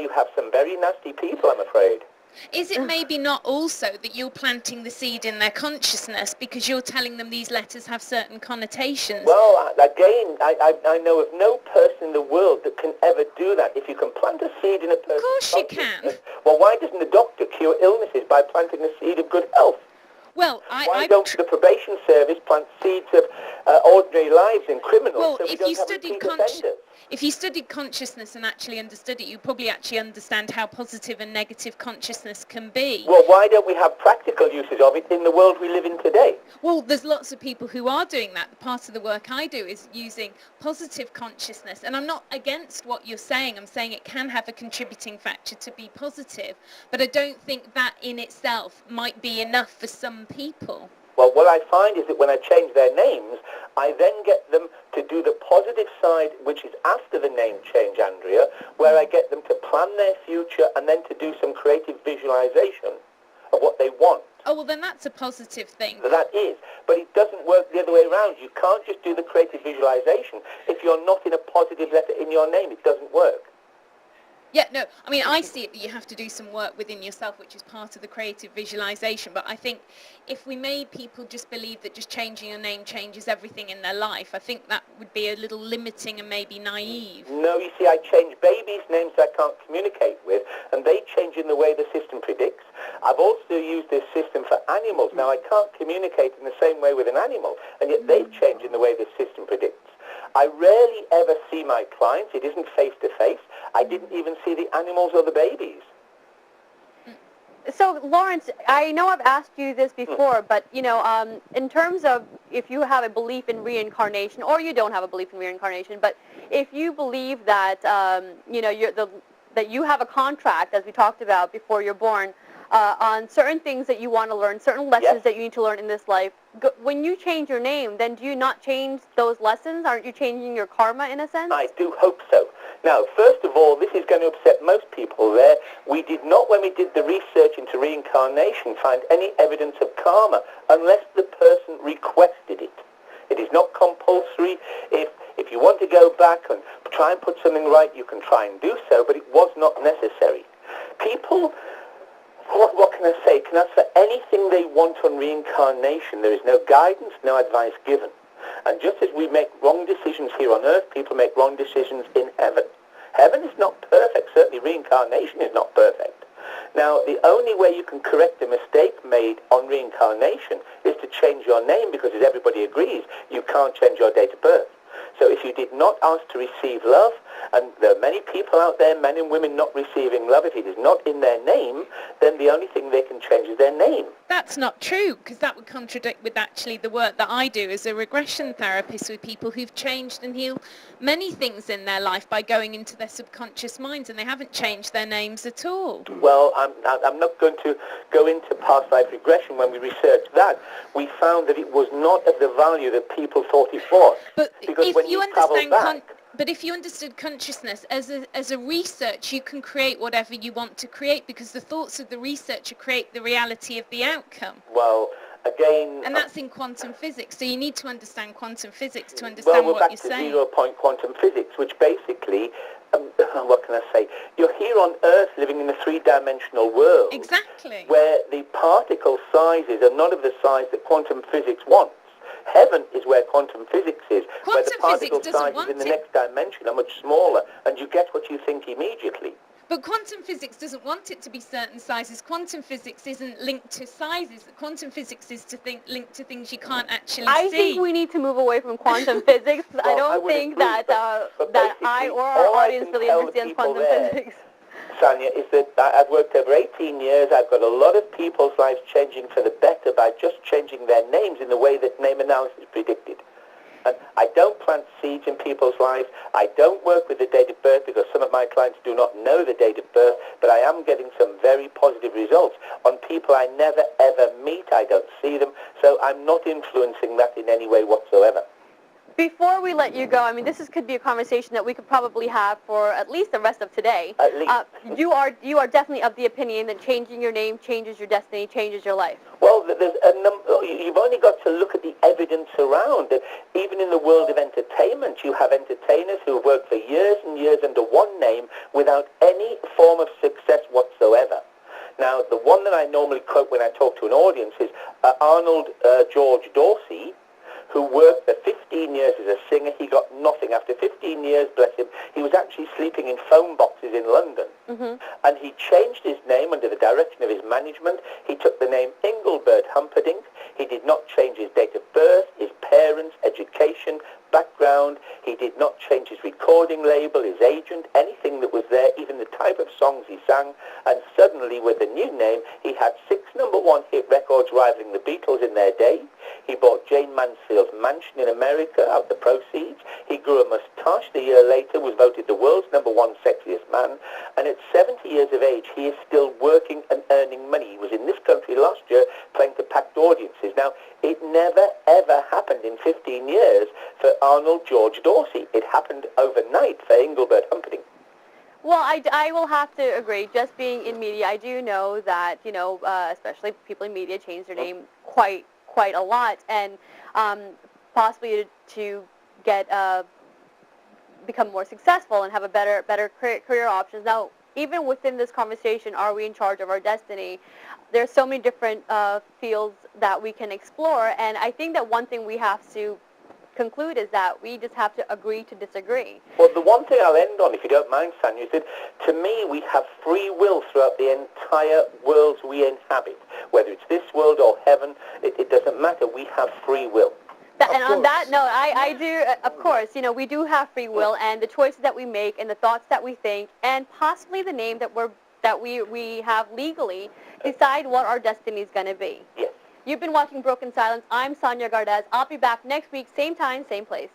you have some very nasty people, I'm afraid. Is it maybe not also that you're planting the seed in their consciousness because you're telling them these letters have certain connotations? Well, again, I know of no person in the world that can ever do that. If you can plant a seed in a person's Of course you consciousness, can. well, why doesn't the doctor cure illnesses by planting a seed of good health? Well, Why don't the probation service plant seeds of ordinary lives in criminals well, so we don't have repeat offenders? if you studied consciousness and actually understood it, you probably actually understand how positive and negative consciousness can be. Well, why don't we have practical uses of it in the world we live in today? Well, there's lots of people who are doing that. Part of the work I do is using positive consciousness. And I'm not against what you're saying. I'm saying it can have a contributing factor to be positive. But I don't think that in itself might be enough for some people. Well, what I find is that when I change their names, I then get them to do the positive side, which is after the name change, Andrea, where I get them to plan their future and then to do some creative visualization of what they want. Oh, well, then that's a positive thing. That is, but it doesn't work the other way around. You can't just do the creative visualization if you're not in a positive letter in your name. It doesn't work. Yeah, no, I mean, I see it that you have to do some work within yourself, which is part of the creative visualization. But I think if we made people just believe that just changing your name changes everything in their life, I think that would be a little limiting and maybe naive. No, you see, I change babies' names I can't communicate with, and they change in the way the system predicts. I've also used this system for animals. Now, I can't communicate in the same way with an animal, and yet they've changed in the way the system predicts. I rarely ever see my clients. It isn't face-to-face. I didn't even see the animals or the babies. So, Lawrence, I know I've asked you this before, but, you know, in terms of if you have a belief in reincarnation, or you don't have a belief in reincarnation, but if you believe that, you know, that you have a contract, as we talked about before you're born, on certain things that you want to learn, certain lessons that you need to learn in this life, when you change your name, then do you not change those lessons? Aren't you changing your karma in a sense? I do hope so. Now, first of all, this is going to upset most people there. We did not, when we did the research into reincarnation, find any evidence of karma unless the person requested it. It is not compulsory. If you want to go back and try and put something right, you can try and do so, but it was not necessary. People, what can I say, can ask for anything they want on reincarnation. There is no guidance, no advice given. And just as we make wrong decisions here on earth, people make wrong decisions in heaven. Heaven is not perfect. Certainly reincarnation is not perfect. Now, the only way you can correct a mistake made on reincarnation is to change your name, because as everybody agrees, you can't change your date of birth. So if you did not ask to receive love, and there are many people out there, men and women, not receiving love, if it is not in their name, then the only thing they can change is their name. That's not true, because that would contradict with actually the work that I do as a regression therapist with people who've changed and healed many things in their life by going into their subconscious minds, and they haven't changed their names at all. Well, I'm not going to go into past life regression. When we researched that, we found that it was not of the value that people thought it was. But because if when you travel understand back, but if you understood consciousness as a research, you can create whatever you want to create, because the thoughts of the researcher create the reality of the outcome. well, again... And that's in quantum physics, so you need to understand quantum physics to understand what you're saying. Well, we're back to 0-point quantum physics, which basically, what can I say, you're here on Earth living in a three-dimensional world. Exactly. Where the particle sizes are none of the size that quantum physics wants. Heaven is where quantum physics is, where the particle sizes in the next dimension are much smaller, and you get what you think immediately. But quantum physics doesn't want it to be certain sizes. Quantum physics isn't linked to sizes. Quantum physics is linked to things you can't actually see. I think we need to move away from quantum physics. Well, I don't think that that I or our audience really understands quantum physics. Sanyya, is that I've worked over 18 years. I've got a lot of people's lives changing for the better by just changing their names in the way that name analysis predicted. And I don't plant seeds in people's lives. I don't work with the date of birth, because some of my clients do not know the date of birth, but I am getting some very positive results on people I never ever meet. I don't see them, so I'm not influencing that in any way whatsoever. Before we let you go, I mean, could be a conversation that we could probably have for at least the rest of today. At least. You are definitely of the opinion that changing your name changes your destiny, changes your life. Well, there's you've only got to look at the evidence around. Even in the world of entertainment, you have entertainers who have worked for years and years under one name without any form of success whatsoever. Now, the one that I normally quote when I talk to an audience is Arnold George Dorsey, who worked for 15 years as a singer. He got nothing. After 15 years, bless him, he was actually sleeping in phone boxes in London. Mm-hmm. And he changed his name under the direction of his management. He took the name Engelbert Humperdinck. He did not change his date of birth, his parents, education, background. He did not change his recording label, his agent, anything that was there, even the type of songs he sang. And suddenly, with the new name, he had 6 #1 hit records rivaling the Beatles in their day. He bought Jane Mansfield's mansion in America out of the proceeds. He grew a moustache. The year later was voted the world's #1 sexiest man. And at 70 years of age, he is still working and earning money. He was in this country last year playing to packed audiences. Now, it never, ever happened in 15 years for Arnold George Dorsey. It happened overnight for Engelbert Humperdinck. Well, I will have to agree. Just being in media, I do know that, especially people in media change their name quite a lot, and possibly to get become more successful and have a better career options. Now, even within this conversation, are we in charge of our destiny? There's so many different fields that we can explore, and I think that one thing we have to conclude is that we just have to agree to disagree. Well, the one thing I'll end on, if you don't mind, Sanyya, is that to me we have free will throughout the entire worlds we inhabit. Whether it's this world or heaven, it doesn't matter. We have free will. And on that note, I do, of course, we do have free will, and the choices that we make and the thoughts that we think and possibly the name that we have legally decide what our destiny is going to be. Yes. You've been watching Broken Silence. I'm Sanyya Gardez. I'll be back next week, same time, same place.